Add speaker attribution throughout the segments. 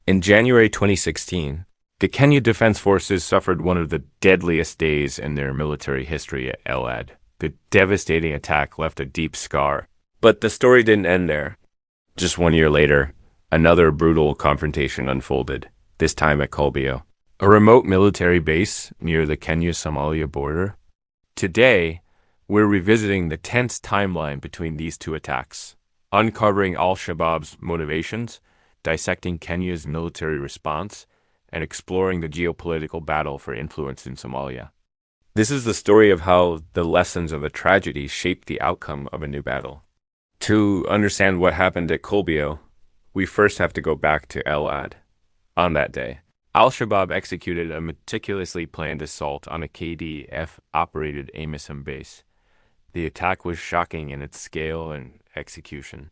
Speaker 1: In January 2016, the Kenya Defense Forces suffered one of the deadliest days in their military history at El-Ad. The devastating attack left a deep scar. But the story didn't end there. Just 1 year later, another brutal confrontation unfolded, this time at Kulbiyow, a remote military base near the Kenya-Somalia border. Today, we're revisiting the tense timeline between these two attacks, uncovering Al-Shabaab's motivations, dissecting Kenya's military response, and exploring the geopolitical battle for influence in Somalia. This is the story of how the lessons of a tragedy shaped the outcome of a new battle. To understand what happened at Kulbiyow, we first have to go back to El-Ad. On that day, Al-Shabaab executed a meticulously planned assault on a KDF-operated AMISOM base. The attack was shocking in its scale and execution.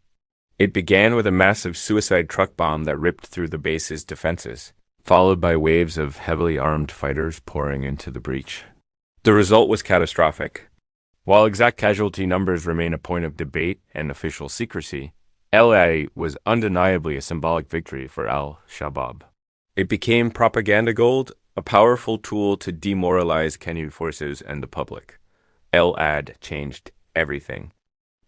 Speaker 1: It began with a massive suicide truck bomb that ripped through the base's defenses, followed by waves of heavily armed fighters pouring into the breach. The result was catastrophic. While exact casualty numbers remain a point of debate and official secrecy, El-Ad was undeniably a symbolic victory for Al-Shabaab. It became propaganda gold, a powerful tool to demoralize Kenyan forces and the public. El-Ad changed everything.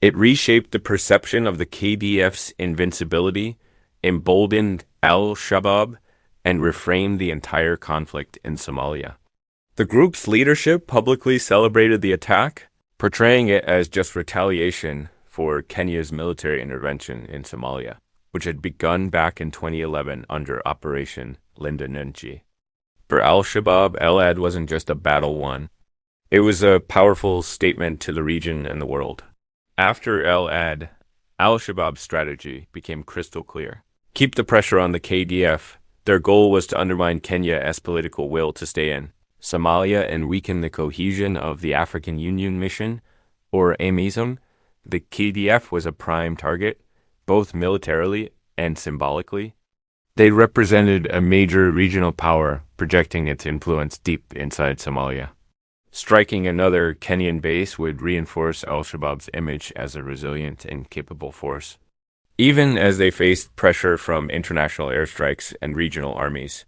Speaker 1: It reshaped the perception of the KDF's invincibility, emboldened Al-Shabaab, and reframed the entire conflict in Somalia. The group's leadership publicly celebrated the attack, portraying it as just retaliation for Kenya's military intervention in Somalia, which had begun back in 2011 under Operation Linda Nunchi. For Al-Shabaab, El-Ad wasn't just a battle won. It was a powerful statement to the region and the world. After El-Ad, Al-Shabaab's strategy became crystal clear. Keep the pressure on the KDF. Their goal was to undermine Kenya's political will to stay in Somalia and weaken the cohesion of the African Union Mission, or AMISOM. The KDF was a prime target, both militarily and symbolically. They represented a major regional power, projecting its influence deep inside Somalia. Striking another Kenyan base would reinforce Al-Shabaab's image as a resilient and capable force, even as they faced pressure from international airstrikes and regional armies.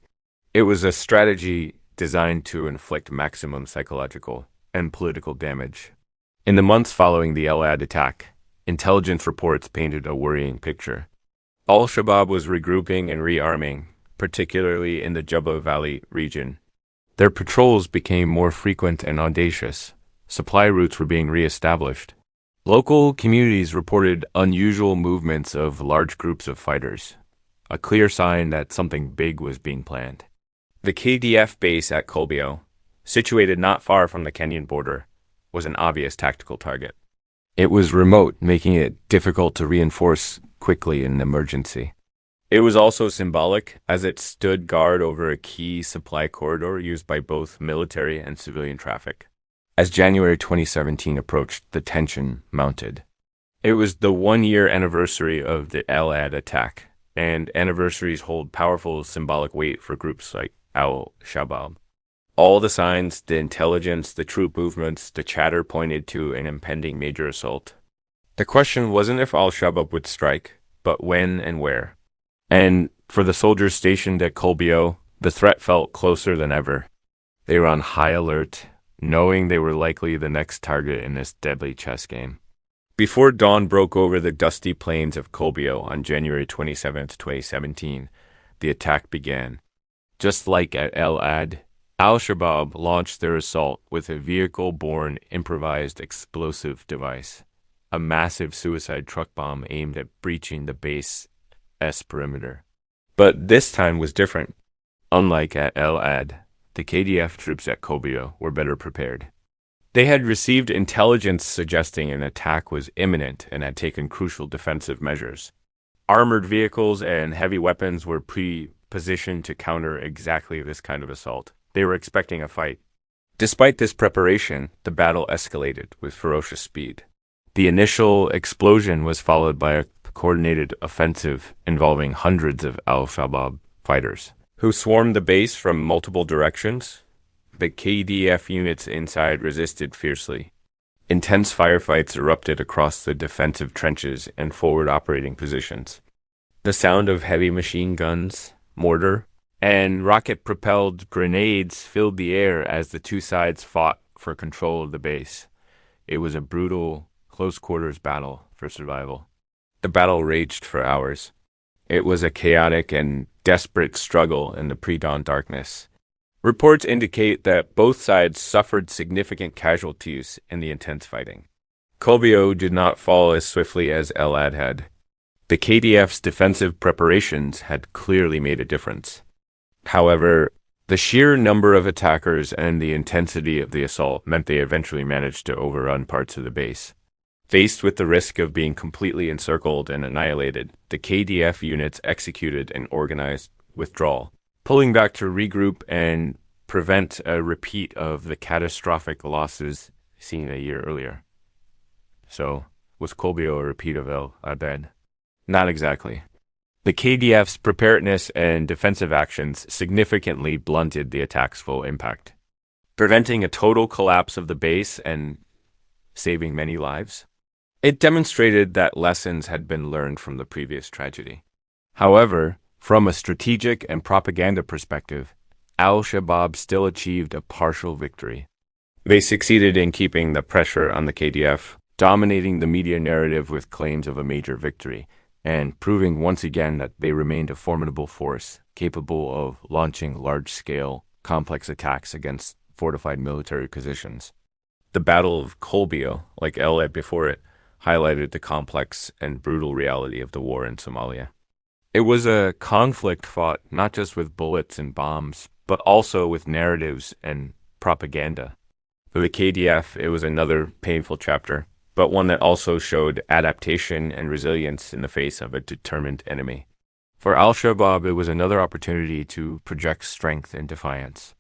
Speaker 1: It was a strategy designed to inflict maximum psychological and political damage. In the months following the El-Ad attack, intelligence reports painted a worrying picture. Al-Shabaab was regrouping and rearming, particularly in the Jubba Valley region. Their patrols became more frequent and audacious. Supply routes were being reestablished. Local communities reported unusual movements of large groups of fighters, a clear sign that something big was being planned. The KDF base at Kulbiyow, situated not far from the Kenyan border, was an obvious tactical target. It was remote, making it difficult to reinforce quickly in an emergency. It was also symbolic, as it stood guard over a key supply corridor used by both military and civilian traffic. As January 2017 approached, the tension mounted. It was the 1-year anniversary of the El-Ad attack, and anniversaries hold powerful symbolic weight for groups like Al-Shabaab. All the signs, the intelligence, the troop movements, the chatter pointed to an impending major assault. The question wasn't if Al-Shabaab would strike, but when and where. And for the soldiers stationed at Kulbiyow, the threat felt closer than ever. They were on high alert, knowing they were likely the next target in this deadly chess game. Before dawn broke over the dusty plains of Kulbiyow on January 27, 2017, the attack began. Just like at El-Ad, Al-Shabaab launched their assault with a vehicle-borne improvised explosive device, a massive suicide truck bomb aimed at breaching the base's perimeter. But this time was different. Unlike at El-Ad, the KDF troops at Kulbiyow were better prepared. They had received intelligence suggesting an attack was imminent and had taken crucial defensive measures. Armored vehicles and heavy weapons were pre-positioned to counter exactly this kind of assault. They were expecting a fight. Despite this preparation, the battle escalated with ferocious speed. The initial explosion was followed by a coordinated offensive involving hundreds of Al-Shabaab fighters, who swarmed the base from multiple directions. The KDF units inside resisted fiercely. Intense firefights erupted across the defensive trenches and forward operating positions. The sound of heavy machine guns, mortar, and rocket-propelled grenades filled the air as the two sides fought for control of the base. It was a brutal, close-quarters battle for survival. The battle raged for hours. It was a chaotic and desperate struggle in the pre-dawn darkness. Reports indicate that both sides suffered significant casualties in the intense fighting. Kulbiyow did not fall as swiftly as Al-Adde had. The KDF's defensive preparations had clearly made a difference. However, the sheer number of attackers and the intensity of the assault meant they eventually managed to overrun parts of the base. Faced with the risk of being completely encircled and annihilated, the KDF units executed an organized withdrawal, pulling back to regroup and prevent a repeat of the catastrophic losses seen a year earlier. So, was Kulbiyow a repeat of Adde? Not exactly. The KDF's preparedness and defensive actions significantly blunted the attack's full impact, preventing a total collapse of the base and saving many lives. It demonstrated that lessons had been learned from the previous tragedy. However, from a strategic and propaganda perspective, Al-Shabaab still achieved a partial victory. They succeeded in keeping the pressure on the KDF, dominating the media narrative with claims of a major victory, and proving once again that they remained a formidable force, capable of launching large-scale, complex attacks against fortified military positions. The Battle of Kulbiyow, like Al-Adde before it, highlighted the complex and brutal reality of the war in Somalia. It was a conflict fought not just with bullets and bombs, but also with narratives and propaganda. For the KDF, it was another painful chapter, but one that also showed adaptation and resilience in the face of a determined enemy. For Al-Shabaab, it was another opportunity to project strength and defiance.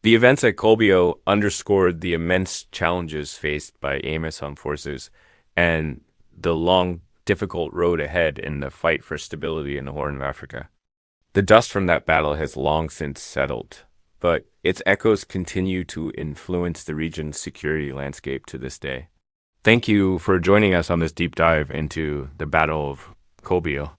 Speaker 1: The events at Kulbiyow underscored the immense challenges faced by AMISOM forces and the long, difficult road ahead in the fight for stability in the Horn of Africa. The dust from that battle has long since settled, but its echoes continue to influence the region's security landscape to this day. Thank you for joining us on this deep dive into the Battle of Kulbiyow.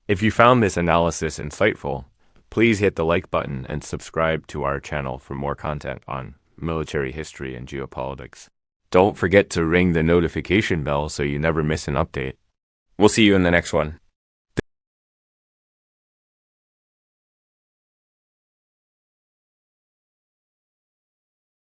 Speaker 1: If you found this analysis insightful, please hit the like button and subscribe to our channel for more content on military history and geopolitics. Don't forget to ring the notification bell so you never miss an update. We'll see you in the next one.